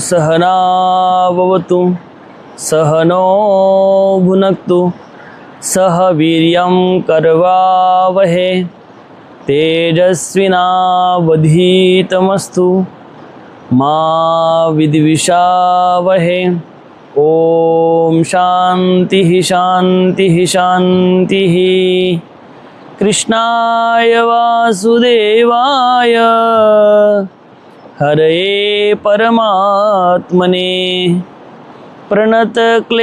सहना भवतु सहनो भुनक्तु सह वीर्यं करवावहे तेजस्विनावधीतमस्तु मा विद्विषावहे। ओम शांतिः शांतिः शांतिः। कृष्णाय वासुदेवाय हरये परमात्मने प्रणतक्लेशनाशाय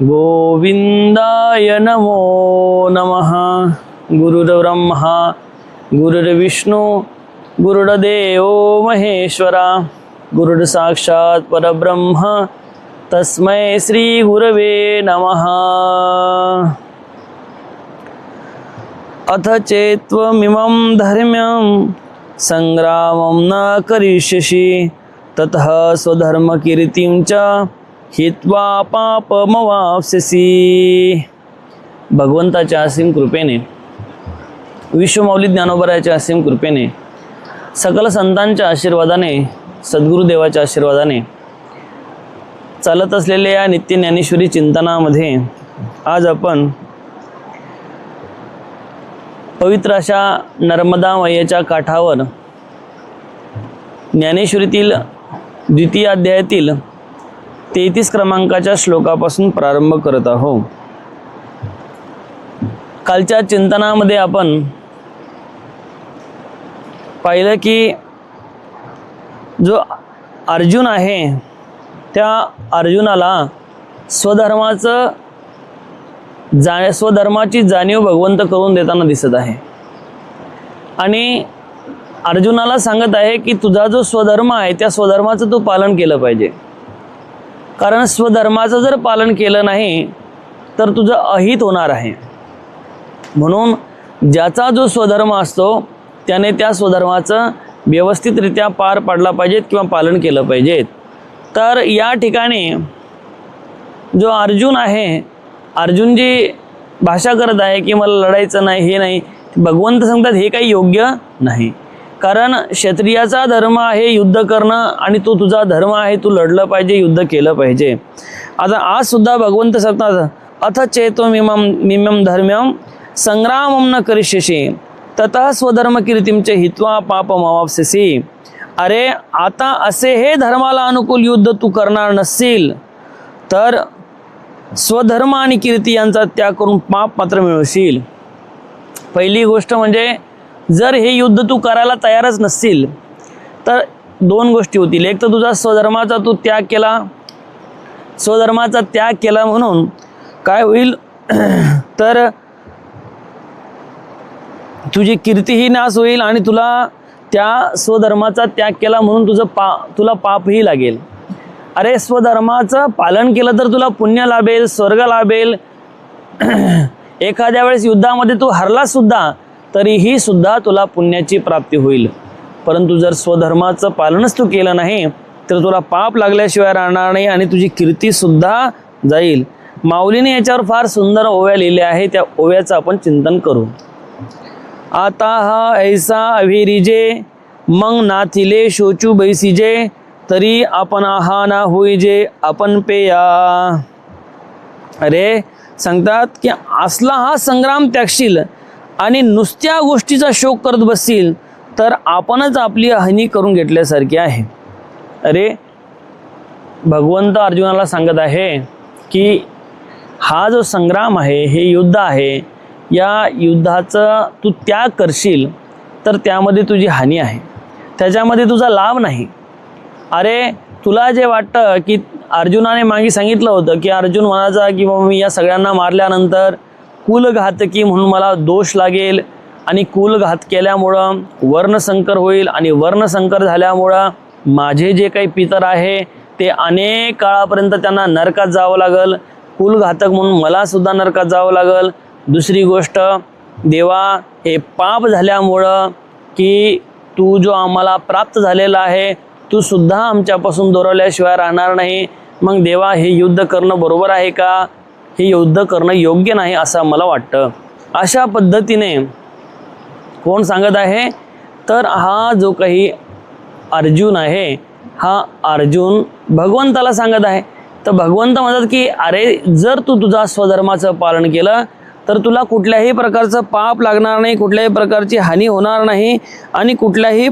गोविंदाय नमो नमः। गुरुर्ब्रह्मा गुरुर्विष्णु गुरुर्देवो महेश्वरा गुरुर्साक्षात् परब्रह्म तस्मै श्री गुरवे नमः। अथ चेत्त्वमिमं धर्म्यं संग्रामं न करिष्यसि ततः स्वधर्मकीर्तिं च हित्वा पापमवाप्स्यसि। भगवंताच्या असीम कृपेने, विश्वमौली ज्ञानोबरायाच्या असीम कृपेने, सकल संतांच्या आशीर्वादाने, सद्गुरुदेवाच्या आशीर्वादाने चालत असलेल्या या नित्य ज्ञानेश्वरी चिंतनामध्ये आज आपण पवित्र अशा नर्मदा मैयाच्या काठावर ज्ञानेश्वरीतील द्वितीय अध्यायातील 33 क्रमांकाच्या श्लोकापासून प्रारंभ करत आहोत। कालच्या चिंतनामध्ये आपण पाहिलं की जो अर्जुन आहे त्या अर्जुनाला स्वधर्माची जाणीव भगवंत करून देताना दिसत आहे आणि अर्जुनाला सांगत आहे की तुझा जो स्वधर्म आहे त्या स्वधर्माचं तू पालन केलं पाहिजे, कारण स्वधर्माचं जर पालन केलं नाही तर तुझं अहित होणार आहे। म्हणून ज्याचा जो स्वधर्म असतो त्याने त्या स्वधर्माचं व्यवस्थितरित्या पार पाडला पाहिजेत किंवा पालन केलं पाहिजेत। तर या ठिकाणी जो अर्जुन आहे, अर्जुन जी भाषा करत आहे की मला लढायचं नाही, हे नाही, भगवंत सांगतात हे काही योग्य नाही, कारण क्षत्रियाचा धर्म आहे युद्ध करणं आणि तो तुझा धर्म आहे, तू लढलं पाहिजे, युद्ध केलं पाहिजे। आता आज सुद्धा भगवंत सांगतात अथ चेत्त्वमिमं धर्म्यं संग्रामं न करिष्यसि ततः स्वधर्मकीर्तिं च हित्वा पापमवाप्स्यसि। अरे आता असे हे धर्माला अनुकूल युद्ध तू करणार नसशील तर स्वधर्म आणि कीर्ती यांचा त्याग करून पाप मात्र मिळवशील। पहिली गोष्ट म्हणजे जर हे युद्ध तू करायला तयारच नसशील तर दोन गोष्टी होतील। एक तर तुझा स्वधर्माचा तू त्याग केला, स्वधर्माचा त्याग केला म्हणून काय होईल तर तुझी कीर्तीही नाश होईल आणि तुला त्या स्वधर्माचा त्याग केला म्हणून तुला पापही लागेल। अरे स्वधर्माचं पालन केलं तर तुला पुण्य लाभेल, स्वर्ग लाभेल। एखाद्या वेळेस युद्धामध्ये तू हरला सुद्धा तरीही सुद्धा तुला पुण्याची प्राप्ती होईल। परंतु जर स्वधर्माचं पालनच तू केलं नाही तर तुला पाप लागल्याशिवाय राहणार नाही आणि तुझी कीर्ती सुद्धा जाईल। माऊलीने याच्यावर फार सुंदर ओव्या लिहिल्या आहे, त्या ओव्याचं आपण चिंतन करू। आता हा ऐसा अभिरिजे मग नाथिले शोचू बैसीजे तरी आपण आहा ना होईजे आपण पेया। अरे सांगतात की असला हा संग्राम त्यागशील आणि नुसत्या गोष्टीचा शोक करत बसशील तर आपणच आपली हानी करून घेतल्यासारखी आहे। अरे भगवंत अर्जुनाला सांगत आहे की हा जो संग्राम आहे, हे युद्ध आहे, या युद्धाचा तू त्याग करशील तर त्यामध्ये तुझी हानी आहे, त्याच्यामध्ये तुझा लाभ नाही। अरे तुला जे वाटतं की अर्जुनाने मागे सांगितलं होतं की अर्जुन म्हणायचा की बाबा मी या सगळ्यांना मारल्यानंतर कुलघातकी म्हणून मला दोष लागेल आणि कुलघात केल्यामुळं वर्णसंकर होईल आणि वर्णसंकर झाल्यामुळं माझे जे काही पितर आहे ते अनेक काळापर्यंत त्यांना नरकात जावं लागल, कुलघातक म्हणून मला सुद्धा नरकात जावं लागल। दुसरी गोष्ट देवा हे पाप झाल्यामुळं की तू जो आम्हाला प्राप्त झालेला आहे तू सुद्धा आमच्यापासून दुरावल्याशिवाय राहणार नाही। मग देवा हे युद्ध करणं बरोबर आहे का? हे युद्ध करणं योग्य नाही असं मला वाटतं। अशा पद्धतीने कोण सांगत आहे तर हा जो काही अर्जुन आहे हा अर्जुन भगवंताला सांगत आहे. तर भगवंत म्हणतात की अरे जर तू तुझा स्वधर्माचं पालन केलं तर तुला कुठल्याही प्रकारचं पाप लागणार नाही, कुठल्याही प्रकारची हानी होणार नाही आणि कुठल्याही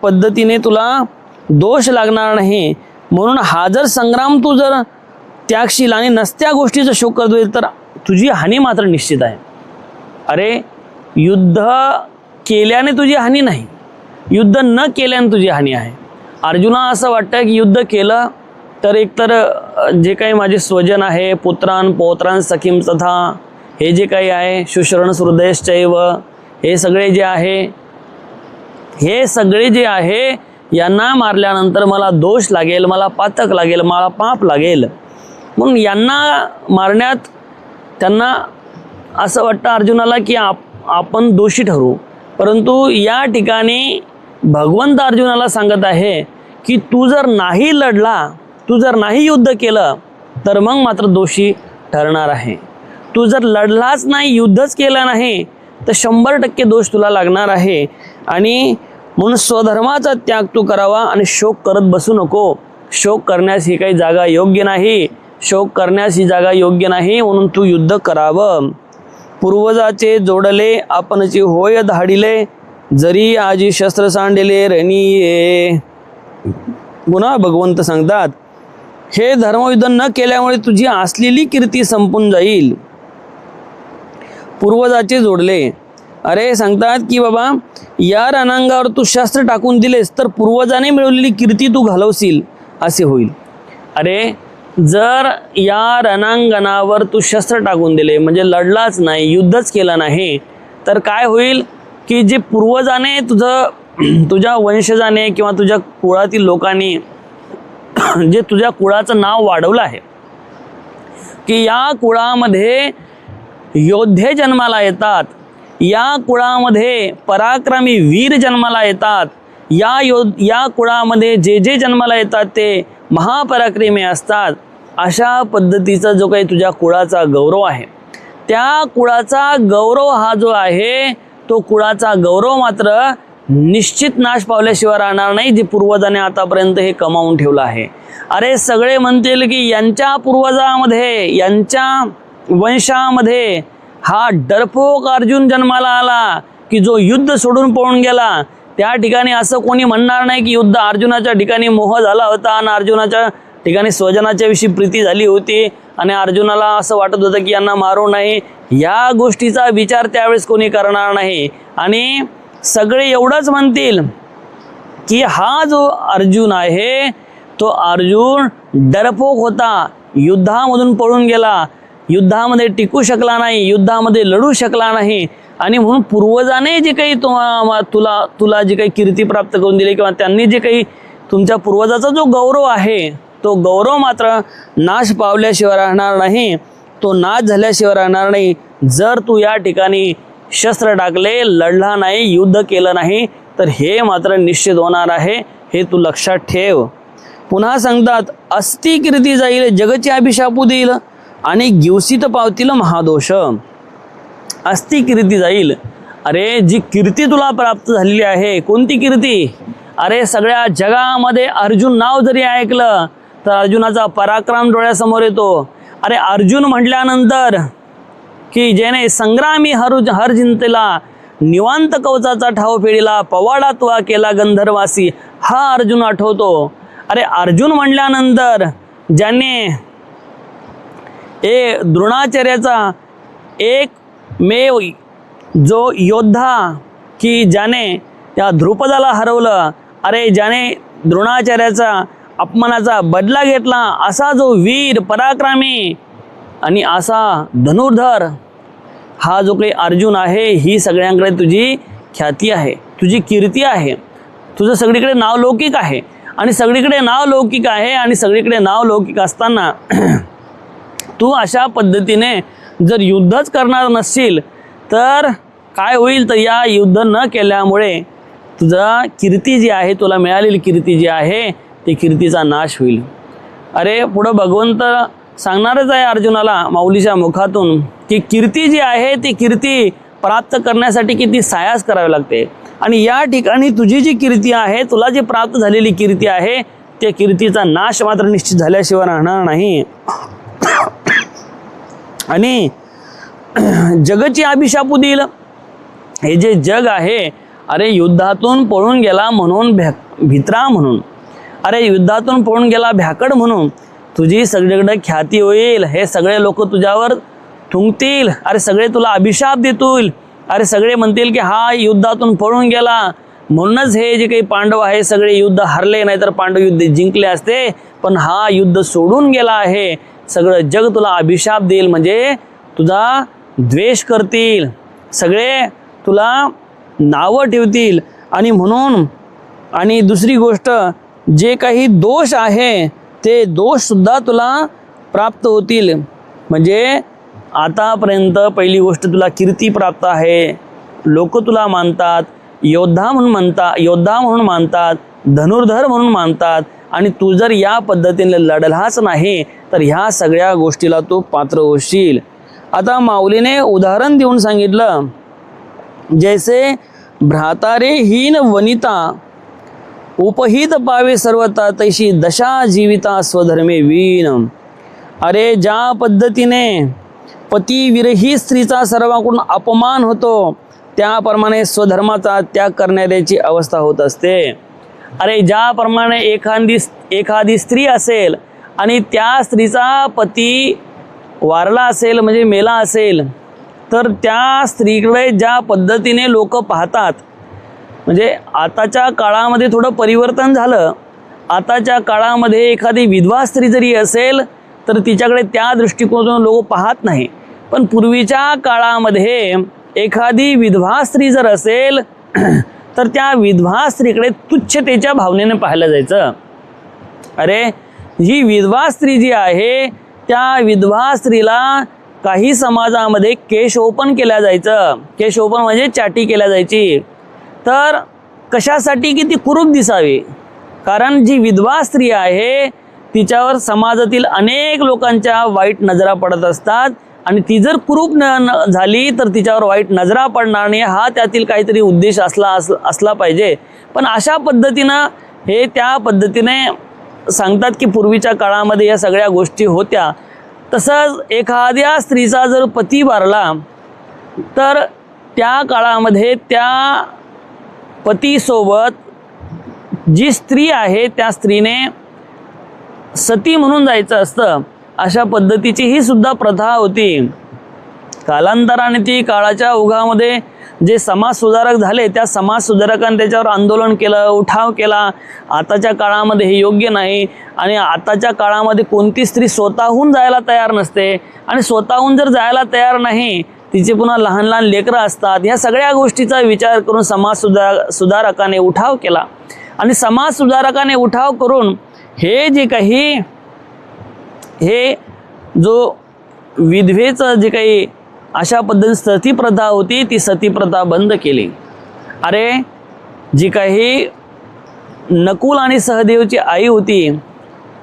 पद्धतीने तुला दोष लागणार नाही. म्हणून हा जर संग्राम तू जर त्यागशील आणि नसत्या गोष्टीचा शोक करतोय तर तुझी हानी मात्र निश्चित आहे. अरे युद्ध केल्याने तुझी हानी नाही, युद्ध न केल्याने तुझी हानी आहे. अर्जुना असं वाटतं की युद्ध केलं तर एकतर जे काही माझे स्वजन आहे, पुत्रान पौत्रान सखीम तथा हे जे काही आहे, शुश्रण हृदयश्चैव, हे सगळे जे आहे, हे सगळे जे आहे यांना मारल्यानंतर मला दोष लागेल, मला पातक लागेल, मला पाप लागेल. म्हणून यांना मारण्यात त्यांना असं वाटतं अर्जुनाला की आपण दोषी ठरू. परंतु या ठिकाणी भगवंत अर्जुनाला सांगत आहे की तू जर नाही लढला, तू जर नाही युद्ध केलं तर मग मात्र दोषी ठरणार आहे. तू जर लढलाच नाही, युद्धच केलं नाही तर 100% दोष तुला लागणार आहे. आणि म्हणून स्वधर्माचा त्याग तू करावा आणि शोक करत बसू नको. शोक करण्यास ही काही जागा योग्य नाही, शोक करण्यास ही जागा योग्य नाही. म्हणून तू युद्ध करावं. पूर्वजाचे जोडले आपणची होय धाडिले, जरी आजी शस्त्र सांडिले रणीये. पुन्हा भगवंत सांगतात हे धर्मयुद्ध न केल्यामुळे तुझी असलेली कीर्ती संपून जाईल. पूर्वजाचे जोडले, अरे सांगतात की बाबा या रणांगावर तू शस्त्र टाकून दिलेस तर पूर्वजाने मिळवलेली कीर्ती तू घालवशील असे होईल. अरे जर या रणांगणावर तू शस्त्र टाकून दिले म्हणजे लढलाच नाही, युद्धच केलं नाही तर काय होईल की जे पूर्वजाने तुझ्या वंशजाने किंवा तुझ्या कुळातील लोकांनी जे तुझ्या कुळाचं नाव वाढवलं आहे की या कुळामध्ये योद्धे जन्माला येतात, या कुळामध्ये पराक्रमी वीर जन्माला येतात, या कुळामध्ये जे जे जन्माला येतात ते महापराक्रमी असतात. अशा पद्धतीचा जो काही तुझ्या कुळाचा गौरव आहे, त्या कुळाचा गौरव हा जो आहे तो कुळाचा गौरव मात्र निश्चित नाश पावल्याशिवाय राहणार नाही, जे पूर्वजाने आतापर्यंत हे कमावून ठेवलं आहे. अरे सगळे म्हणतील की यांच्या पूर्वजामध्ये, यांच्या वंशामध्ये हा डरपोक अर्जुन जन्माला आला की जो युद्ध सोडून पळून गेला. त्या ठिकाणी असं कोणी म्हणणार नाही की युद्ध अर्जुनाच्या ठिकाणी मोह झाला होता आणि अर्जुनाच्या ठिकाणी स्वजनाच्या विषयी प्रीती झाली होती आणि अर्जुनाला असं वाटत होतं की यांना मारू नाही. या गोष्टीचा विचार त्यावेळेस कोणी करणार नाही आणि सगळे एवढंच म्हणतील की हा जो अर्जुन आहे तो अर्जुन डरपोक होता, युद्धामधून पळून गेला, युद्धामध्ये टिकू शकला नाही, युद्धामध्ये लढू शकला नाही आणि म्हणून पूर्वजाने जे काही तुला जे काही कीर्ती प्राप्त करून दिली किंवा त्यांनी जे काही तुमच्या पूर्वजाचा जो गौरव आहे तो गौरव मात्र नाश पावल्याशिवाय राहणार नाही, तो नाश झाल्याशिवाय राहणार नाही. जर तू या ठिकाणी शस्त्र टाकले, लढला नाही, युद्ध केलं नाही तर हे मात्र निश्चित होणार आहे, हे तू लक्षात ठेव. पुन्हा सांगतात अस्ति कीर्ती जाईल, जगचे अभिशापू देईल आणि गिवसीत पावतील महादोष. अस्ति कीर्ती जाईल, अरे जी कीर्ती तुला प्राप्त झालेली आहे, कोणती कीर्ती? अरे सगळ्या जगामध्ये अर्जुन नाव जरी ऐकलं तर अर्जुनाचा पराक्रम डोळ्यासमोर येतो. अरे अर्जुन म्हटल्यानंतर की ज्याने संग्रामी हर जिंतला, निवांत कवचाचा ठाव फेडीला, पवाडा तुवा केला गंधर्वासी, हा अर्जुन आठवतो. अरे अर्जुन म्हटल्यानंतर ज्याने द्रोणाचार्याचा एक मेव जो योद्धा की ज्याने त्या द्रुपदाला हरवलं, अरे ज्याने द्रोणाचार्याचा अपमानाचा बदला घेतला, असा जो वीर पराक्रमी आणि असा धनुर्धर हा जो काही अर्जुन आहे, ही सगळ्यांकडे तुझी ख्याती आहे, तुझी कीर्ती आहे, तुझं सगळीकडे नाव लौकिक आहे. आणि सगळीकडे नाव लौकिक आहे आणि सगळीकडे नाव लौकिक असताना तू अशा पद्धतीने जर युद्धच करणार नसशील तर काय होईल? तर या युद्ध न केल्यामुळे तुझा कीर्ती जी आहे, तुला मिळालेली कीर्ती जी आहे ती कीर्तीचा नाश होईल. अरे पुढं भगवंत सांगणारच आहे अर्जुनाला माऊलीच्या मुखातून की कीर्ती जी आहे ती कीर्ती प्राप्त करण्यासाठी किती सायास करावे लागते. आणि या ठिकाणी तुझी जी कीर्ती आहे, तुला जी प्राप्त झालेली कीर्ती आहे, त्या कीर्तीचा नाश मात्र निश्चित झाल्याशिवाय राहणार नाही. आणि जगची अभिशापू देईल. हे जे जग आहे, अरे युद्धातून पळून गेला म्हणून भित्रा म्हणून, अरे युद्धातून पळून गेला भ्याकड म्हणून तुझी सगळीकडे ख्याती होईल. हे सगळे लोक तुझ्यावर थुंकतील, अरे सगळे तुला अभिशाप देतील. अरे सगळे म्हणतील की हा युद्धातून पळून गेला म्हणूनच हे जे काही पांडव आहे सगळे युद्ध हरले, नाहीतर पांडव युद्ध जिंकले असते. पण हा युद्ध सोडून गेला आहे, सगळं जग तुला अभिशाप देईल, म्हणजे तुझा द्वेष करतील, सगळे तुला नावं ठेवतील. आणि म्हणून आणि दुसरी गोष्ट, जे काही दोष आहे ते दोष सुद्धा तुला प्राप्त होतील. म्हणजे आतापर्यंत पहिली गोष्ट, तुला कीर्ती प्राप्त आहे, लोक तुला मानतात, योद्धा म्हणून मानतात, धनुर्धर म्हणून मानतात. आणि तू जर या पद्धतीने लढलाच नाही तर ह्या सगळ्या गोष्टीला तू पात्र होशील. आता माऊलीने उदाहरण देऊन सांगितलं, जैसे भ्रातारे हीन वनिता उपहित पावे सर्वता, तैशी दशा जीविता स्वधर्मे वीण. अरे ज्या पद्धतीने पती विरहित स्त्रीचा सर्वांकडून अपमान होतो, त्याप्रमाणे स्वधर्माचा त्याग करणाऱ्याची अवस्था होत असते. अरे ज्याप्रमाणे एखादी स्त्री असेल आणि त्या स्त्रीचा पती वारला असेल, म्हणजे मेला असेल, तर त्या स्त्रीकडे ज्या पद्धतीने लोक पाहतात, म्हणजे आताच्या काळामध्ये थोडं परिवर्तन झालं. आताच्या काळामध्ये एखादी विधवा स्त्री जरी असेल तर तिच्याकडे त्या दृष्टिकोनातून लोक पाहत नाही. पण पूर्वीच्या काळामध्ये एखादी विधवा स्त्री जर असेल तर त्या विधवा स्त्रीकडे तुच्छतेच्या भावनेने पाहिलं जायचं. अरे ही विधवा स्त्री जी आहे, त्या विधवा स्त्रीला काही समाजामध्ये केशोपन केल्या जायचं. केशोपन म्हणजे चाटी केल्या जायची. तर कशासाठी की ती कुरूप दिसावी. कारण जी विधवा स्त्री आहे तिच्यावर समाजातील अनेक लोकांच्या वाईट नजरा पडत असतात, आणि ती जर कुरूप झाली तर तिच्यावर वाईट नजरा पडणार नाही, हा त्यातील काहीतरी उद्देश असला पाहिजे. पण अशा पद्धतीनं हे त्या पद्धतीने सांगतात की पूर्वीच्या काळामध्ये या सगळ्या गोष्टी होत्या. तसंच एखाद्या स्त्रीचा जर पती वारला तर त्या काळामध्ये त्या पतीसोबत जी स्त्री आहे त्या स्त्रीने सती म्हणून जायचं असतं. अशा पद्धतीची ही सुद्धा प्रथा होती. कालांतराने ती काळाच्या ओघामध्ये जे समाज सुधारक झाले, त्या समाज सुधारकांनी त्याच्यावर आंदोलन केलं, उठाव केला. आताच्या काळामध्ये हे योग्य नाही. आणि आताच्या काळामध्ये कोणती स्त्री स्वतःहून जायला तयार नसते, आणि स्वतःहून जर जायला तयार नाही, तिचे पुन्हा लहान लहान लेकरं असतात. ह्या सगळ्या गोष्टीचा विचार करून समाज सुधारकाने उठाव केला. आणि समाज सुधारकाने उठाव करून हे जे काही हे जो विधवेचं जे काही अशा पद्धतीने सती प्रथा होती, ती सती प्रथा बंद केली. अरे जी काही नकुल आणि सहदेवची आई होती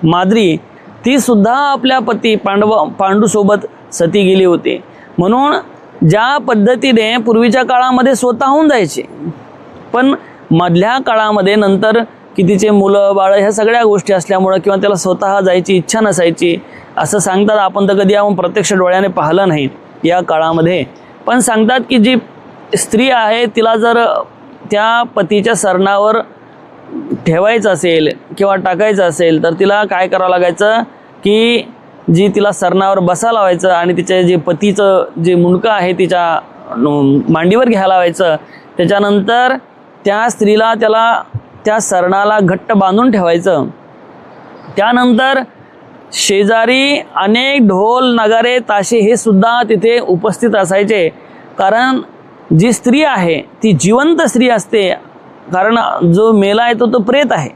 माद्री, ती सुद्धा आपल्या पती पांडूसोबत सती गेली होती. म्हणून ज्या पद्धतीने पूर्वीच्या काळामध्ये स्वतःहून जायचे, पण मधल्या काळामध्ये नंतर की तिचे मुलं बाळं ह्या सगळ्या गोष्टी असल्यामुळं किंवा त्याला स्वतः जायची इच्छा नसायची असं सांगतात. आपण तर कधी आपण प्रत्यक्ष डोळ्याने पाहिलं नाही या काळामध्ये. पण सांगतात की जी स्त्री आहे तिला जर त्या पतीच्या सरणावर ठेवायचं असेल किंवा टाकायचं असेल तर तिला काय करावं लागायचं की जी तिला सरणावर बसा लावायचं आणि तिचे जे पतीचं जे मुंडकं आहे तिच्या मांडीवर घ्यायला लावायचं. त्याच्यानंतर त्या स्त्रीला त्या सरणाला घट्ट बांधून ठेवायचं. त्यानंतर शेजारी अनेक ढोल नगारे ताशे हे सुद्धा तिथे उपस्थित असायचे. कारण जी स्त्री आहे ती जिवंत स्त्री असते, कारण जो मेला आहे तो प्रेत आहे.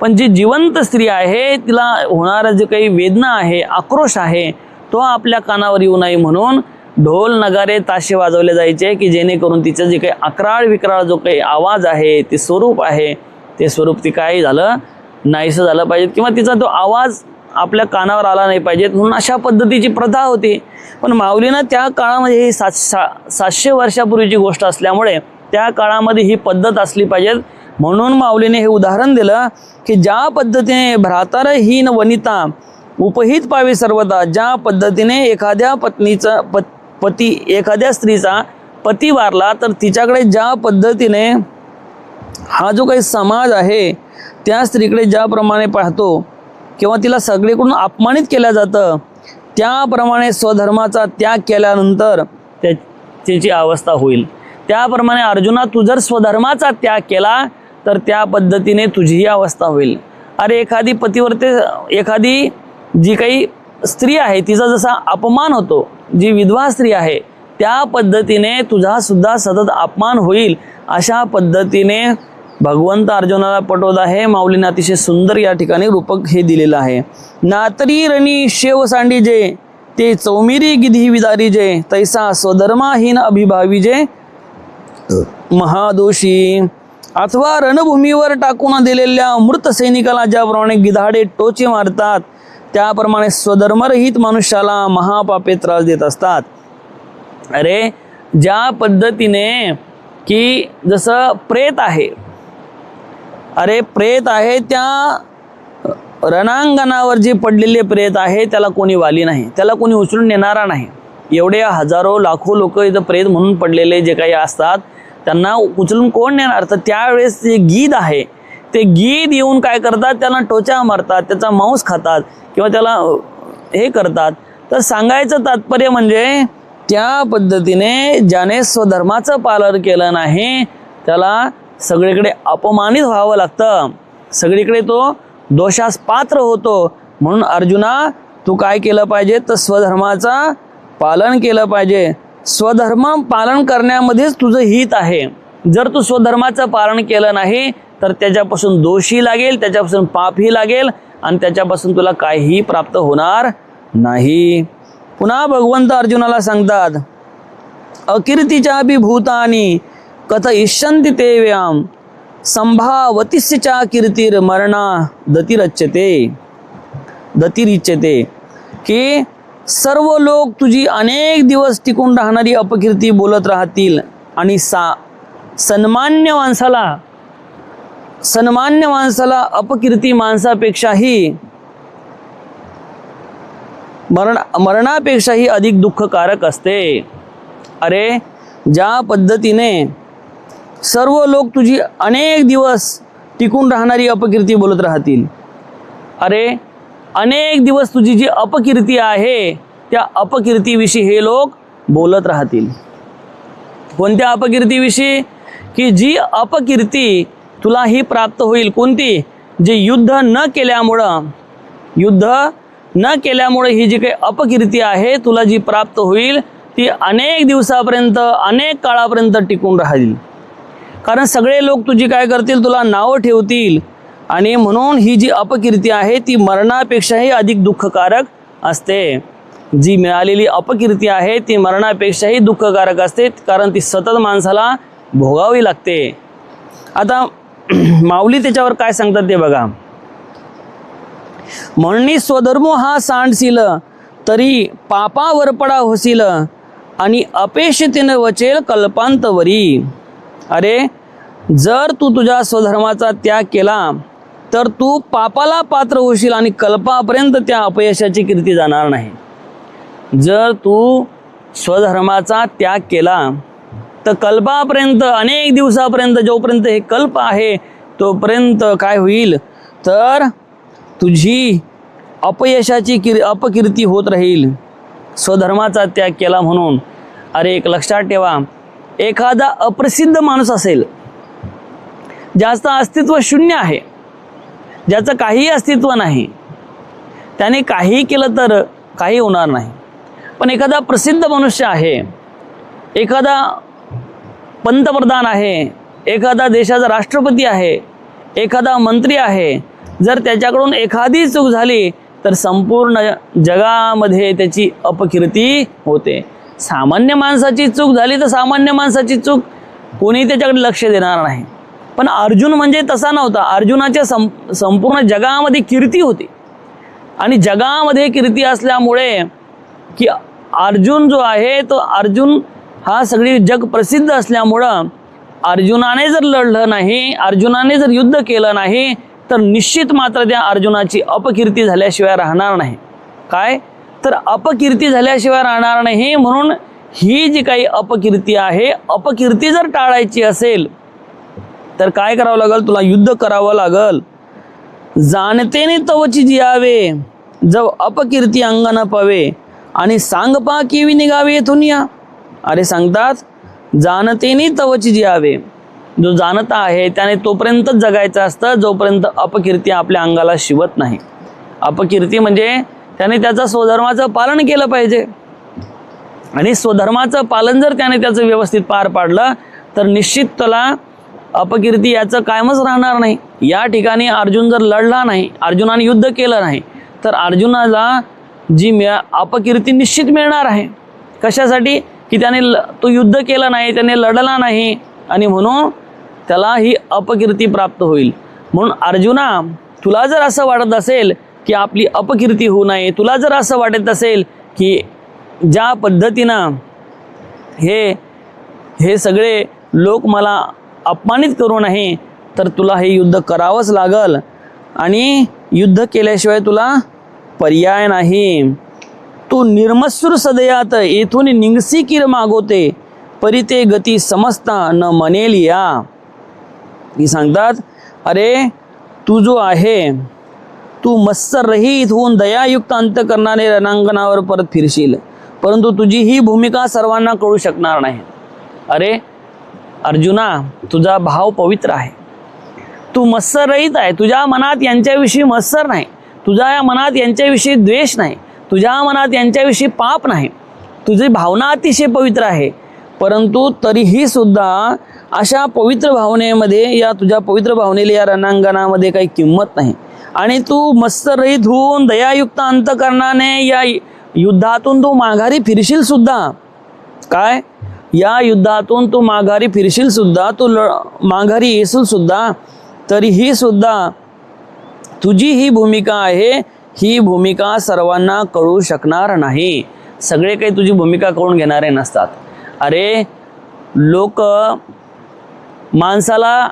पण जी जिवंत स्त्री आहे तिला होणारा जे काही वेदना आहे, आक्रोश आहे, तो आपल्या कानावर येऊ नये म्हणून ढोल नगारे ताशे वाजवले जायचे की जेणेकरून तिचं जे काही अकराळ विक्राळ जो काही आवाज आहे, ते स्वरूप आहे, ते स्वरूप ती काय झालं नाहीसं झालं पाहिजे, किंवा तिचा तो आवाज आपल्या कानावर आला नाही पाहिजे म्हणून अशा पद्धतीची प्रथा होती. पण माऊलीनं त्या काळामध्ये ही 700 वर्षापूर्वीची गोष्ट असल्यामुळे त्या काळामध्ये ही पद्धत असली पाहिजे म्हणून माऊलीने हे उदाहरण दिलं की ज्या पद्धतीने भ्रातरहीन वनिता उपहित पावे सर्वदा, ज्या पद्धतीने एखाद्या पत्नीचा एखाद्या स्त्रीचा पती वारला तर तिच्याकडे ज्या पद्धतीने हा जो काही समाज आहे त्या स्त्रीकडे ज्याप्रमाणे पाहतो किंवा तिला सगळीकडून अपमानित केलं जातं त्याप्रमाणे स्वधर्माचा त्याग केल्यानंतर त्याची अवस्था होईल. त्याप्रमाणे अर्जुना तू जर स्वधर्माचा त्याग केला तर त्या पद्धतीने तुझीही अवस्था होईल. अरे एखादी जी काही स्त्री आहे तिचा जसा अपमान होतो, जी विधवा स्त्री आहे त्या पद्धतीने तुझा सुद्धा सतत अपमान होईल. अशा पद्धतीने भगवंत अर्जुनाला पटवत आहे. माऊलीने अतिशय सुंदर या ठिकाणी रूपक हे दिलेलं आहे. नातरी रणी शेव सांडीजे ते चौमिरी गिधी विदारीजे तैसा स्वधर्माहीन अभिभावीजे महादोषी. अथवा रणभूमीवर टाकून दिलेल्या मृत सैनिकाला ज्याप्रमाणे गिधाडे टोचे मारतात त्याप्रमाणे स्वधर्मरहित मनुष्याला महापापे त्रास देत असतात. अरे ज्या पद्धतीने की जसं प्रेत आहे, अरे प्रेत आहे त्या रणांगणावर जे पडलेले प्रेत आहे त्याला कोणी वाली नाही, त्याला कोणी उचलून नेणारा नाही. एवढे हजारो लाखो लोक इथं प्रेत म्हणून पडलेले जे काही असतात त्यांना उचलून कोण नेणार. तर त्यावेळेस जे गीध आहे ते गीध येऊन काय करतात, त्याला टोचा मारतात, त्याचा मांस खातात किंवा त्याला हे करतात. तर सांगायचं तात्पर्य म्हणजे त्या पद्धतीने ज्याने स्वधर्माचं पालन केलं नाही त्याला सगळीकडे अपमानित व्हावं लागतं, सगळीकडे तो दोषास पात्र होतो. म्हणून अर्जुना तू काय केलं पाहिजे तर स्वधर्माचा पालन केलं पाहिजे. स्वधर्म पालन करण्यामध्येच तुझं हित आहे. जर तू स्वधर्माचं पालन केलं नाही तर त्याच्यापासून दोषही लागेल, त्याच्यापासून पापही लागेल आणि त्याच्यापासून तुला काहीही प्राप्त होणार नाही. पुन्हा भगवंत अर्जुनाला सांगतात अकीर्तीच्या विभूतानी कथ इष्यन्ति ते व्याम संभावतीच्या कीर्तीर मरणा दतिरिच्यते की सर्व लोक तुझी अनेक दिवस टिकून राहणारी अपकीर्ती बोलत राहतील आणि सन्मान्य माणसाला अपकीर्ती माणसापेक्षाही मरणापेक्षाही अधिक दुःखकारक असते. अरे ज्या पद्धतीने सर्व लोक तुझी अनेक दिवस टिकून राहणारी अपकीर्ती बोलत राहतील, अरे अनेक दिवस तुझी जी अपकीर्ती आहे त्या अपकीर्तीविषयी हे लोक बोलत राहतील. कोणत्या अपकीर्तीविषयी? की जी अपकीर्ती तुला ही प्राप्त होईल. कोणती? जे युद्ध न केल्यामुळे ही जी काही अपकीर्ती आहे तुला जी प्राप्त होईल ती अनेक दिवसापर्यंत अनेक काळापर्यंत टिकून राहील. कारण सगळे लोक तुझी काय करतील, तुला नावं ठेवतील आणि म्हणून ही जी अपकीर्ती आहे ती मरणापेक्षाही अधिक दुःखकारक असते. जी मिळालेली अपकीर्ती आहे ती मरणापेक्षाही दुःखकारक असते कारण ती सतत माणसाला भोगावी लागते. आता माऊली त्याच्यावर काय सांगतात ते बघा. म्हणणी स्वधर्म हा सांडशील तरी पापावर पडा होशील आणि अपेक्षितेने वचेल कल्पांतवरी. अरे जर तू तुझ्या स्वधर्माचा त्याग केला तर तू पापाला पात्र होशील आणि कल्पापर्यंत त्या अपयशाची कीर्ती जाणार नाही. जर तू स्वधर्माचा त्याग केला तर कल्पापर्यंत अनेक दिवसापर्यंत जोपर्यंत हे कल्प आहे तोपर्यंत काय होईल तर तुझी अपयशाची अपकीर्ती होत राहील स्वधर्माचा त्याग केला म्हणून. अरे एक लक्षात ठेवा, एखादा अप्रसिद्ध माणूस असेल ज्याचं अस्तित्व शून्य आहे, ज्याचं काही अस्तित्व नाही, त्याने काही केलं तर काही होणार नाही. पण एखादा प्रसिद्ध मनुष्य आहे, एखादा पंतप्रधान आहे, एखादा देशाचा राष्ट्रपती आहे, एखादा मंत्री आहे, जर त्याच्याकडून एखादी चूक झाली तर संपूर्ण जगामध्ये त्याची अपकीर्ती होते. सामान्य माणसाची चूक झाली तर सामान्य माणसाची चूक कोणी त्याच्याकडे लक्ष देणार नाही. पण अर्जुन म्हणजे तसा नव्हता. अर्जुनाच्या संपूर्ण जगामध्ये कीर्ती होती. आणि जगामध्ये कीर्ती असल्यामुळे की अर्जुन जो आहे तो अर्जुन हा सगळी जग प्रसिद्ध असल्यामुळं अर्जुनाने जर लढलं नाही, अर्जुनाने जर युद्ध केलं नाही तर निश्चित मात्र त्या अर्जुनाची अपकीर्ती झाल्याशिवाय राहणार नाही. काय तर अपकीर्ती झाल्याशिवाय राहणार नाही. म्हणून ही जी काही अपकीर्ती आहे, अपकीर्ती जर टाळायची असेल तर काय करावं लागेल, तुला युद्ध करावं लागल. जाणतेने तवची जियावे जव अपकीर्ती अंगन पवे आणि सांग पा केवी निघावे येथून या. अरे सांगतात जाणतेने तवची जियावे, जो जाणता आहे त्याने तोपर्यंत जगायचं असतं जोपर्यंत अपकीर्ती आपल्या अंगाला शिवत नाही. अपकीर्ती म्हणजे त्याने त्याचा स्वधर्माचं पालन केलं पाहिजे आणि स्वधर्माचं पालन जर त्याने त्याचं व्यवस्थित पार पाडलं तर निश्चित त्याला अपकीर्ती याचं कायमच राहणार नाही. या ठिकाणी अर्जुन जर लढला नाही, अर्जुनाने युद्ध केलं नाही तर अर्जुनाला जी अपकीर्ती निश्चित मिळणार आहे. कशासाठी की त्याने तो युद्ध केलं नाही, त्याने लढला नाही आणि म्हणून त्याला ही अपकीर्ती प्राप्त होईल. म्हणून अर्जुना, तुला जर असं वाटत असेल की आपली अपकीर्ती होऊ नये, तुला जर असं वाटत असेल की ज्या पद्धतीनं हे सगळे लोक मला अपमानित करू नये तर तुला हे युद्ध करावंच लागल आणि युद्ध केल्याशिवाय तुला पर्याय नाही. तू निर्मसूर सदयात येथून निंगसी किर मागोते परिते गती समजता न मनेल या. ही सांगतात अरे तू जो आहे तू मत्सर रहित होऊन दयायुक्त अंत करणारे रणांगणावर परत फिरशील, परंतु तुझी ही भूमिका सर्वांना कळू शकणार नाही. अरे अर्जुना, तुझा भाव पवित्र आहे, तू मत्सर रहित आहे, तुझ्या मनात यांच्याविषयी मत्सर नाही, तुझ्या मनात यांच्याविषयी द्वेष नाही, तुझ्या मनात यांच्याविषयी पाप नाही, तुझी भावना अतिशय पवित्र आहे. परंतु तरीही सुद्धा अशा पवित्र भावनेमध्ये, या तुझ्या पवित्र भावनेला या रणांगणामध्ये काही किंमत नाही आणि तू मत्सर रहित होऊन दयायुक्त अंतकरणाने या युद्धातून तू माघारी फिरशील सुद्धा. काय या युद्धातून तू माघारी फिरशील सुद्धा, तू माघारी येशील सुद्धा, तरीही सुद्धा तुझी ही भूमिका आहे, ही भूमिका सर्वांना कळू शकणार नाही. सगळे काही तुझी भूमिका कळून घेणारे नसतात. अरे लोक माणसाला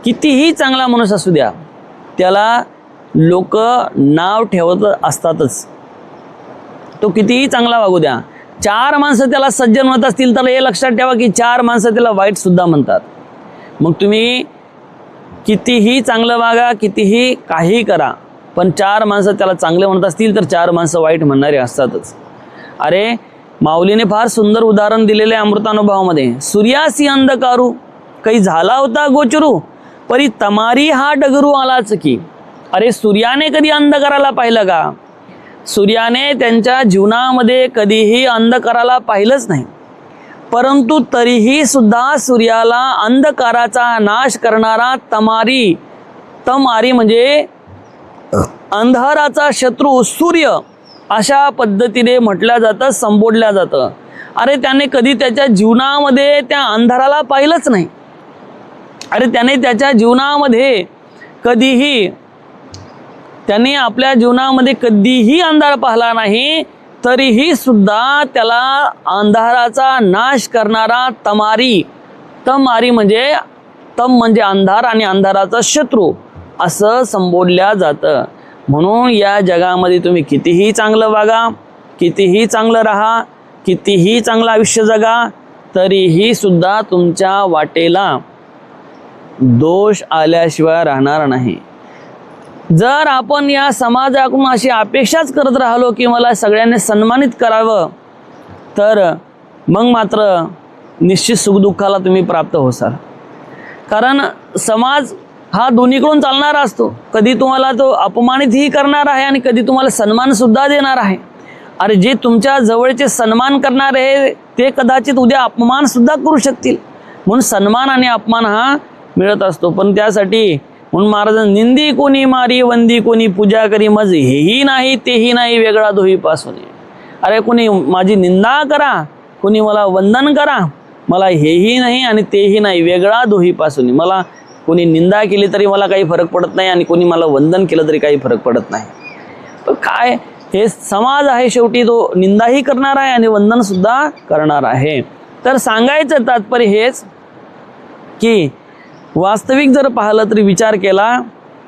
कितीही चांगला माणूस असू द्या, त्याला लोक नाव ठेवत असतातच. तो कितीही चांगला वागू द्या, 4 माणसं त्याला सज्जन म्हणत असतील तर हे लक्षात ठेवा की 4 माणसं त्याला वाईट सुद्धा म्हणतात. मग तुम्ही कितीही चांगलं वागा, कितीही काही करा, पण 4 माणसं त्याला चांगले म्हणत असतील तर 4 माणसं वाईट म्हणणारे असतातच. अरे माऊलीने फार सुंदर उदाहरण दिलेले अमृतानुभवामध्ये. सूर्यासी अंधकारू काही झाला होता गोचरू परी तमारी हा डगरू आलाच की. अरे सूर्याने कधी अंधकाराला पाहिलं का? सूर्याने त्यांच्या जीवनामध्ये कधीही अंधकाराला पाहिलंच नाही, परंतु तरीही सुद्धा सूर्याला अंधकाराचा नाश करणारा तमारी, तमारी म्हणजे अंधाराचा शत्रू सूर्य, अशा पद्धतीने म्हटलं जातं, संबोधल्या जातं. अरे त्याने कधी त्याच्या जीवनामध्ये त्या अंधाराला पाहिलंच नाही. अरे त्याने त्याच्या जीवनामध्ये कधीही, त्याने आपल्या जीवनामध्ये कधीही अंधार पाहिला नाही, तरीही सुद्धा त्याला अंधाराचा नाश करणारा तमारी, तमारी म्हणजे तम म्हणजे अंधार आणि अंधाराचा शत्रू असं संबोधल्या जातं. म्हणून या जगामध्ये तुम्ही कितीही चांगलं वागा, कितीही चांगलं राहा, कितीही चांगलं आयुष्य जगा, तरीही सुद्धा तुमच्या वाटेला दोष आल्याशिवाय राहणार नाही. जर आपण या समाजाकडून अशी अपेक्षाच करत राहिलो की मला सगळ्यांनी सन्मानित करावं, तर मग मात्र निश्चित सुखदुःखाला तुम्ही प्राप्त होसाल. कारण समाज हा दोन्हीकडून चालणारा असतो. कधी तुम्हाला तो अपमानितही करणार आहे आणि कधी तुम्हाला सन्मान सुद्धा देणार आहे. अरे जे तुमच्या जवळचे सन्मान करणारे आहे ते कदाचित उद्या अपमान सुद्धा करू शकतील. म्हणून सन्मान आणि अपमान हा मिळत असतो. पण त्यासाठी म्हणून महाराज निंदी कोणी मारी वंदी कोणी पूजा करी मज हेही नाही तेही नाही वेगळा दोही पासून. अरे कोणी माझी निंदा करा, कोणी मला वंदन करा, मला हेही नाही आणि तेही नाही वेगळा दोही पासून. मला कोणी निंदा केली तरी मला काही फरक पडत नाही आणि कोणी मला वंदन केलं तरी काही फरक पडत नाही. तर काय हे समाज आहे, शेवटी तो निंदाही करणार आहे आणि वंदन सुद्धा करणार आहे. तर सांगायचं तात्पर्य हेच की वास्तविक जर पाहिलं तरी विचार केला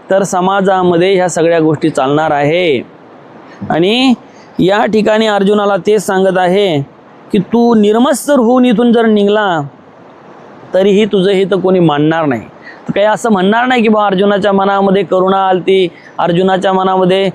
तर समाजामध्ये ह्या सगळ्या गोष्टी चालणार आहे. आणि या ठिकाणी अर्जुनाला तेच सांगत आहे की तू निर्मत्सर होऊन इथून जर निघला तरीही तुझं हे तर कोणी मानणार नाही. तर काही असं म्हणणार नाही की बा अर्जुनाच्या मनामध्ये करुणा आलती, अर्जुनाच्या मनामध्ये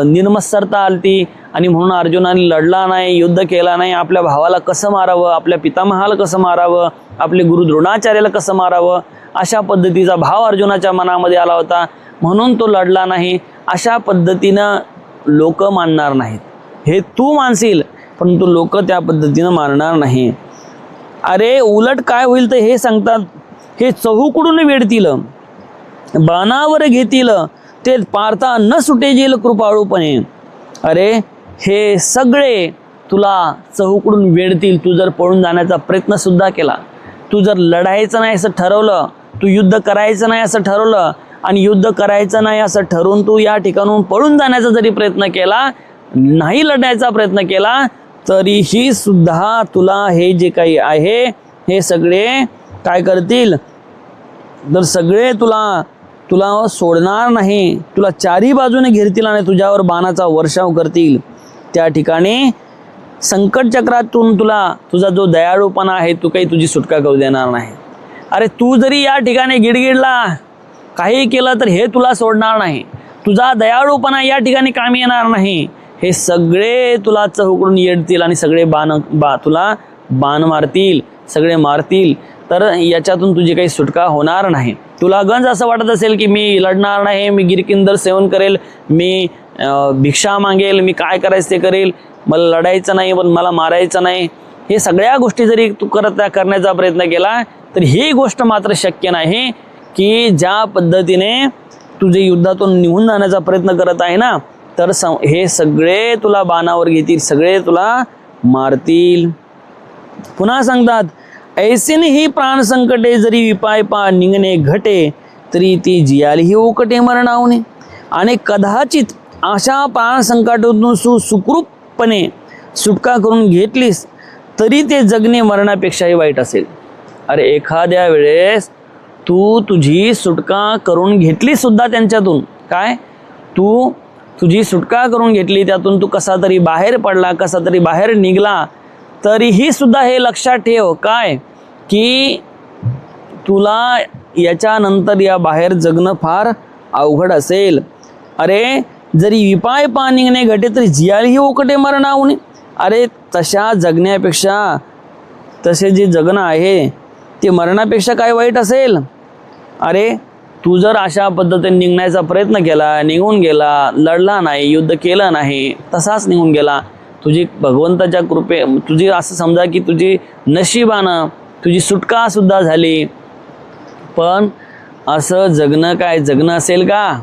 निर्मत्सरता आलती आणि म्हणून अर्जुनाने लढला नाही, युद्ध केला नाही, आपल्या भावाला कसं मारावं, आपल्या पितामहाला कसं मारावं, आपले गुरु द्रोणाचार्याला कसं मारावं, अशा पद्धतीचा भाव अर्जुनाच्या मनामध्ये आला होता म्हणून तो लढला नाही, अशा पद्धतीनं लोक मानणार नाहीत. हे तू मानशील परंतु लोक त्या पद्धतीनं मानणार नाही. अरे उलट काय होईल तर हे सांगतात, हे चहूकडून वेढतील, बाणावर घेतील, ते पार्था न सुटेजील कृपाळूपणे. अरे हे सगळे तुला चहूकडून वेढतील. तू जर पळून जाण्याचा प्रयत्न सुद्धा केला, तू जर लढायचं नाही असं ठरवलं, तू युद्ध करायचं नाही असं ठरवलं आणि युद्ध करायचं नाही असं ठरवून तू या ठिकाणून पळून जाण्याचा जरी प्रयत्न केला, नाही लढण्याचा प्रयत्न केला, तरीही सुद्धा तुला हे जे काही आहे हे सगळे काय करतील तर सगळे तुला सोडणार नाही, तुला चारी बाजूने घेरतील आणि तुझ्यावर बाणाचा वर्षाव करतील. त्या ठिकाणी संकट चक्रातून तुझा जो दयाळूपणा आहे तू काही तुझी सुटका करू देणार नाही. अरे तू जरी या ठिकाणी गिडगिडला, काही केलं तर हे तुला सोडणार नाही, तुझा दयाळूपणा या ठिकाणी कामी येणार नाही. हे सगळे तुला चहूकडून येडतील आणि सगळे तुला बाण मारतील, सगळे मारतील. तर याच्यातून तुझी काही सुटका होणार नाही. तुला गंज असं वाटत असेल की मी लढणार नाही, मी गिरकिंदर सेवन करेल, मी भिक्षा मागेल, मी काय करायचं ते करेल, मला लढायचं नाही पण मला मारायचं नाही, हे सगळ्या गोष्टी जरी तू करण्याचा प्रयत्न केला तर ही गोष्ट मात्र शक्य नाही की ज्या पद्धतीने तुझे युद्धातून निघून जाण्याचा प्रयत्न करत आहे ना, तर हे सगळे तुला बाणावर घेतील, सगळे तुला मारतील. पुन्हा सांगतात, ऐसेने ही प्राण संकटे जरी विपाय पा निघणे घटे तरी ती जियालीही ओकटे मरणावणे. आणि कदाचित अशा प्राण संकटातून सुखरूपपणे सुटका करून घेतलीस तरी ते जगणे मरणापेक्षाही वाईट असेल. अरे एखाद्या वेळेस तू तुझी सुटका करून घेतली सुद्धा त्यांच्यातून, काय तू तुझी सुटका करून घेतली, त्यातून तू कसा तरी बाहेर पडला, कसा तरी बाहेर निघला, तरीही सुद्धा हे लक्षात ठेव काय की तुला याच्यानंतर या बाहेर जगणं फार अवघड असेल. अरे जरी विपाय पा निघणे घटे तरी जियालीही ओकटे मरणावणे. अरे तशा जगण्यापेक्षा तसे जे जगणं आहे ते मरणापेक्षा काय वाईट असेल. अरे तू जर अशा पद्धतीने निघण्याचा प्रयत्न केला, निघून गेला, लढला नाही, युद्ध केलं नाही, तसाच निघून गेला, तुझी भगवंताच्या कृपे तुझी असं समजा की तुझी नशिबानं तुझी सुटका सुद्धा झाली, पण असं जगणं असेल का.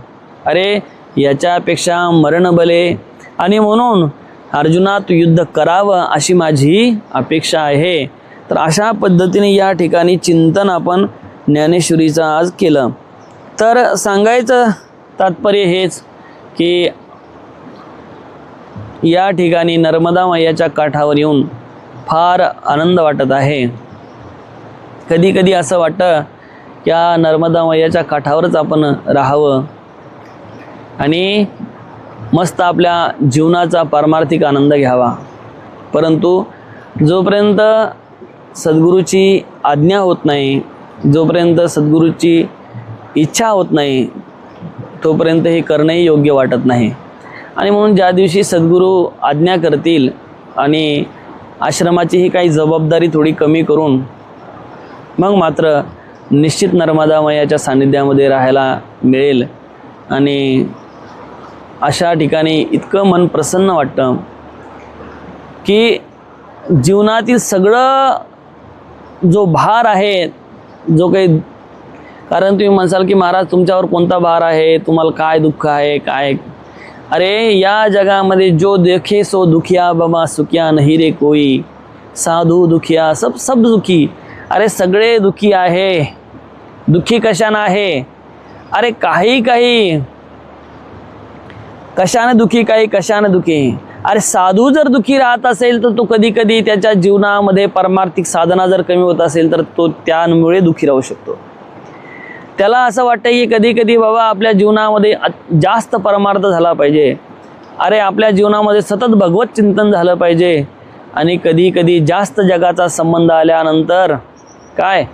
अरे याच्यापेक्षा मरण भले. आणि म्हणून अर्जुना तू युद्ध करावं अशी माझी अपेक्षा आहे. तर अशा पद्धतीने या ठिकाणी चिंतन आपण ज्ञानेश्वरीचं आज केलं. तर सांगायचं तात्पर्य हेच की या ठिकाणी नर्मदा मैयाच्या काठावर येऊन फार आनंद वाटत आहे. कधी कधी असं वाटतं की या नर्मदा मैयाच्या काठावरच आपण राहावं आणि मस्त आपल्या जीवनाचा पारमार्थिक आनंद घ्यावा. परंतु जोपर्यंत सद्गुरूची आज्ञा होत नाही, जोपर्यंत सद्गुरूची इच्छा होत नाही, तोपर्यंत हे करणंही योग्य वाटत नाही. आणि म्हणून ज्या दिवशी सद्गुरू आज्ञा करतील आणि आश्रमाची ही काही जबाबदारी थोडी कमी करून मग मात्र निश्चित नर्मदा मैयाच्या सान्निध्यामध्ये राहायला मिळेल. आणि अशा ठिकाणी इतकं मन प्रसन्न वाटतं की जीवनातील सगळं जो भार आहे, जो काही, कारण तुम्ही म्हणसाल की महाराज तुमच्यावर कोणता भार आहे, तुम्हाला काय दुःख आहे काय. अरे या जगामध्ये जो देखे सो दुखिया बाबा सुखिया नहीं रे कोई, साधू दुखिया सब दुखी. अरे सगळे दुखी आहे. दुखी कशानं आहे. अरे काही कशाने दुखी काही कशाने दुखी. अरे साधू जर दुखी राहत असेल तर तो कधी कधी त्याच्या जीवनामध्ये परमार्थिक साधना जर कमी होत असेल तर तो त्यामुळे दुखी राहू शकतो. त्याला असं वाटतं की कधी कधी बाबा आपल्या जीवनामध्ये जास्त परमार्थ झाला पाहिजे, अरे आपल्या जीवनामध्ये सतत भगवत चिंतन झालं पाहिजे. आणि कधी कधी जास्त जगाचा संबंध आल्यानंतर काय,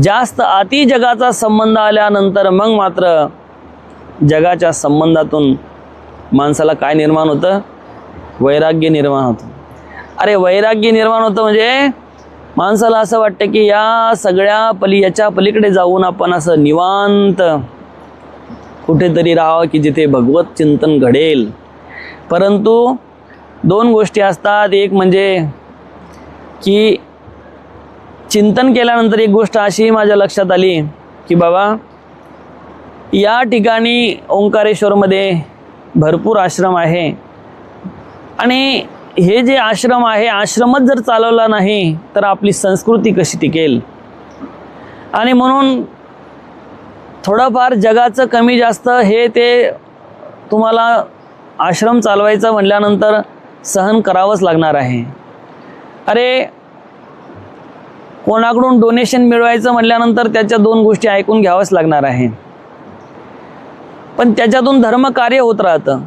जास्त अति जगाचा संबंध आल्यानंतर मग मात्र जगाच्या संबंधातून माणसाला काय निर्माण होतं, वैराग्य निर्माण होतं. अरे वैराग्य निर्माण होतं म्हणजे माणसाला असं वाटतं की या सगळ्या याच्या पलीकडे जाऊन आपण असं निवांत कुठेतरी राहावं की जिथे भगवत चिंतन घडेल. परंतु दोन गोष्टी असतात. एक म्हणजे की चिंतन केल्यानंतर एक गोष्ट अशी माझ्या लक्षात आली की बाबा या ठिकाणी ओंकारेश्वरमध्ये भरपूर आश्रम आहे आणि हे जे आश्रम आहे, आश्रमच जर चालवला नाही तर आपली संस्कृती कशी टिकेल. आणि म्हणून थोडंफार जगाचं कमी जास्त हे ते तुम्हाला आश्रम चालवायचं म्हटल्यानंतर सहन करावंच लागणार आहे. अरे कोणाकडून डोनेशन मिळवायचं म्हटल्यानंतर त्याच्या दोन गोष्टी ऐकून घ्यावंच लागणार आहे. पण त्याच्यातून धर्मकार्य होत राहतं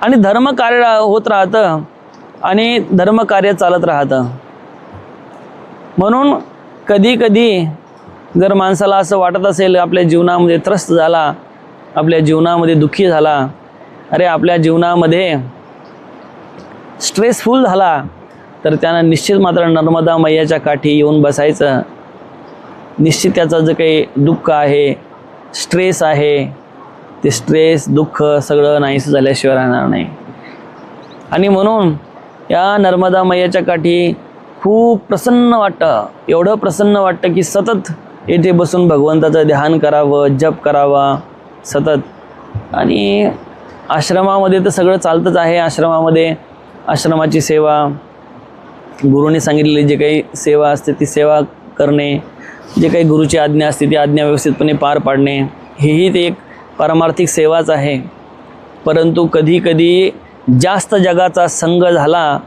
आणि धर्मकार्य होत राहतं आणि धर्मकार्य चालत राहतं. म्हणून कधी कधी जर माणसाला असं वाटत असेल आपल्या जीवनामध्ये त्रस्त झाला, आपल्या जीवनामध्ये दुःखी झाला, अरे आपल्या जीवनामध्ये स्ट्रेसफुल झाला, तर त्यानं निश्चित मात्र नर्मदा मैयाच्या काठी येऊन बसायचं. निश्चित त्याचं जे काही दुःख आहे, स्ट्रेस आहे, ते स्ट्रेस दुःख सगळं नाहीसं झाल्याशिवाय राहणार नाही. आणि म्हणून या नर्मदा मैयाच्या काठी खूप प्रसन्न वाटतं, एवढं प्रसन्न वाटतं की सतत येथे बसून भगवंताचं ध्यान करावं, जप करावा सतत. आणि आश्रमामध्ये तर सगळं चालतंच आहे. आश्रमामध्ये आश्रमाची सेवा, गुरुने सांगितलेली जे काही सेवा असते ती सेवा करणे, जे काही गुरुची आज्ञा असते ती आज्ञा व्यवस्थितपणे पार पाडणे, हेही ते एक पारमार्थिक सेवाच आहे. परंतु कधी कधी जास्त जगाचा संग झाला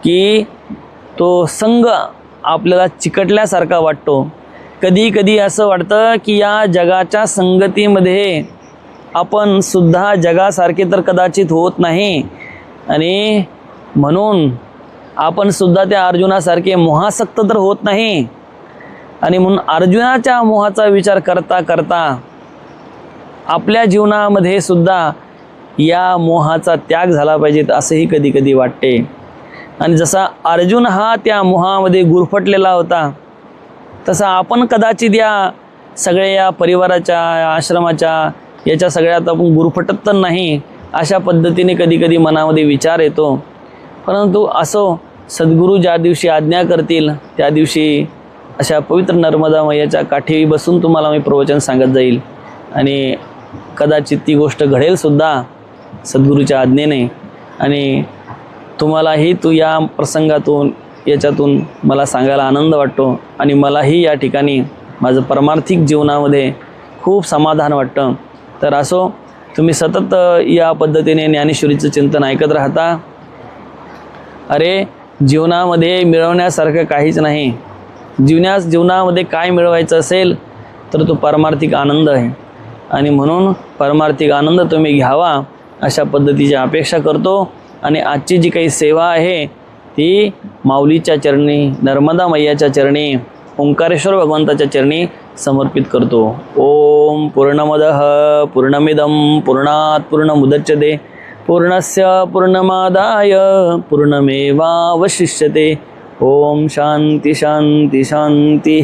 की तो संग आपल्याला चिकटल्यासारखा वाटतो. कधी कधी असं वाटतं की या जगाच्या संगतीमध्ये आपण सुद्धा जगासारखे तर कदाचित होत नाही आणि म्हणून आपण सुद्धा त्या अर्जुनासारखे मोहासक्त तर होत नाही. आणि म्हणून अर्जुनाच्या मोहाचा विचार करता करता आपल्या जीवनामध्ये सुद्धा या मोहाचा त्याग झाला पाहिजे असंही कधी कधी वाटते. आणि जसा अर्जुन हा त्या मोहामध्ये गुरफटलेला होता तसा आपण कदाचित या सगळ्या या परिवाराच्या, आश्रमाच्या याच्या सगळ्यात आपण गुरफटत तर नाही, अशा पद्धतीने कधी कधी मनामध्ये विचार येतो. परंतु असो, सद्गुरू ज्या दिवशी आज्ञा करतील त्या दिवशी अशा पवित्र नर्मदा मैयाच्या काठी बसून तुम्हाला मी प्रवचन सांगत जाईल आणि कदाचित ती गोष्ट घडेलसुद्धा सद्गुरूच्या आज्ञेने. आणि तुम्हालाही या प्रसंगातून याच्यातून मला सांगायला आनंद वाटतो आणि मलाही या ठिकाणी माझं परमार्थिक जीवनामध्ये खूप समाधान वाटतं. तर असो, तुम्ही सतत या पद्धतीने ज्ञानेश्वरीचं चिंतन ऐकत राहता. अरे जीवनामध्ये मिळवण्यासारखं काहीच नाही. जीवनामध्ये काय मिळवायचं असेल तर तो परमार्थिक आनंद आहे आणि म्हणून परमार्थिक आनंद तुम्ही घ्यावा अशा पद्धतीची अपेक्षा करतो. आणि आजची जी काही सेवा आहे ती माऊलीच्या चरणी, नर्मदा मैयाच्या चरणी, ओंकारेश्वर भगवंताच्या चरणी समर्पित करतो. ओम पूर्णमदः पूर्णमिदं पूर्णात् पूर्णमुदच्यते पूर्णस्य पूर्णमादाय पूर्णमेवावशिष्यते. ओम शांती शांती शांती.